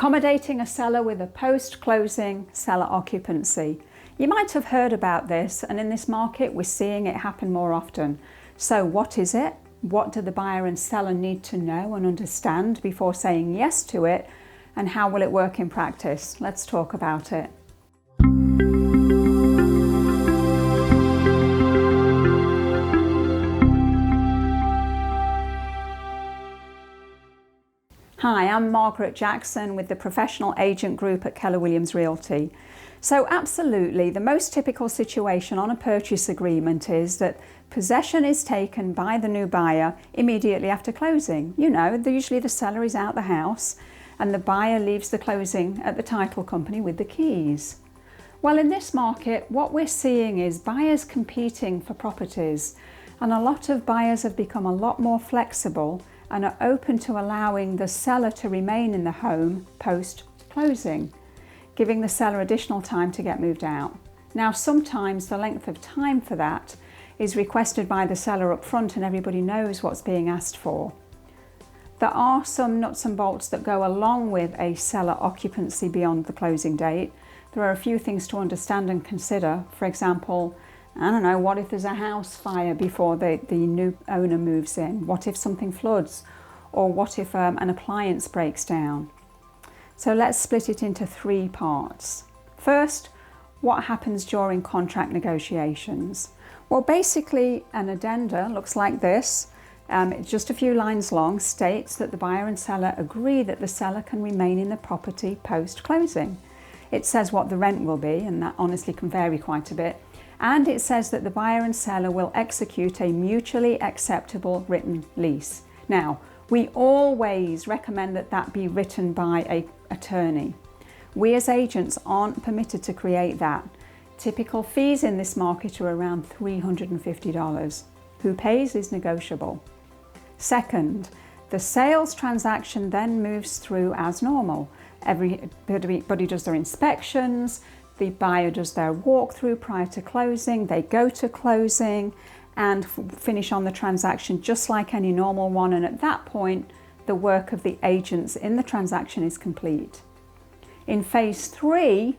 Accommodating a seller with a post-closing seller occupancy. You might have heard about this, and in this market we're seeing it happen more often. So what is it? What do the buyer and seller need to know and understand before saying yes to it? And how will it work in practice? Let's talk about it. Hi, I'm Margaret Jackson with the Professional Agent Group at Keller Williams Realty. So absolutely, the most typical situation on a purchase agreement is that possession is taken by the new buyer immediately after closing. You know, usually the seller is out the house and the buyer leaves the closing at the title company with the keys. Well, in this market, what we're seeing is buyers competing for properties, and a lot of buyers have become a lot more flexible and are open to allowing the seller to remain in the home post-closing, giving the seller additional time to get moved out. Now, sometimes the length of time for that is requested by the seller up front and everybody knows what's being asked for. There are some nuts and bolts that go along with a seller occupancy beyond the closing date. There are a few things to understand and consider. For example, I don't know, what if there's a house fire before the new owner moves in? What if something floods? Or what if an appliance breaks down? So let's split it into three parts. First, what happens during contract negotiations? Well, basically an addenda looks like this. It's just a few lines long, states that the buyer and seller agree that the seller can remain in the property post-closing. It says what the rent will be, and that honestly can vary quite a bit. And it says that the buyer and seller will execute a mutually acceptable written lease. Now, we always recommend that that be written by an attorney. We as agents aren't permitted to create that. Typical fees in this market are around $350. Who pays is negotiable. Second, the sales transaction then moves through as normal. Everybody does their inspections, the buyer does their walkthrough prior to closing, they go to closing and finish on the transaction just like any normal one, and at that point the work of the agents in the transaction is complete. In phase 3,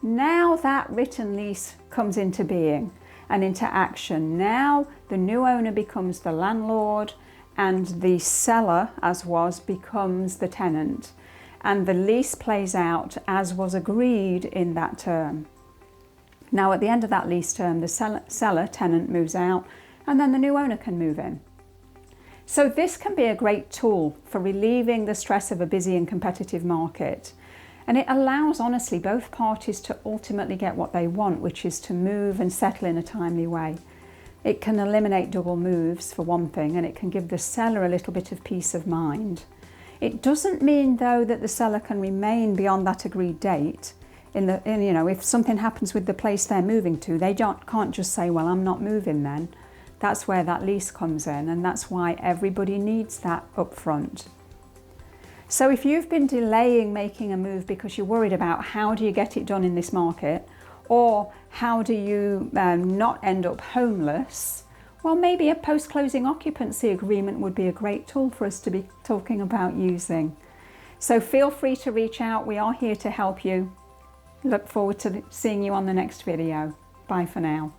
now that written lease comes into being and into action. Now the new owner becomes the landlord and the seller, as was, becomes the tenant. And the lease plays out as was agreed in that term. Now at the end of that lease term, the seller tenant moves out and then the new owner can move in. So this can be a great tool for relieving the stress of a busy and competitive market. And it allows, honestly, both parties to ultimately get what they want, which is to move and settle in a timely way. It can eliminate double moves, for one thing, and it can give the seller a little bit of peace of mind. It doesn't mean, though, that the seller can remain beyond that agreed date. If something happens with the place they're moving to, they can't just say, well, I'm not moving then. That's where that lease comes in, and that's why everybody needs that up front. So if you've been delaying making a move because you're worried about how do you get it done in this market, or how do you not end up homeless, well, maybe a post-closing occupancy agreement would be a great tool for us to be talking about using. So feel free to reach out. We are here to help you. Look forward to seeing you on the next video. Bye for now.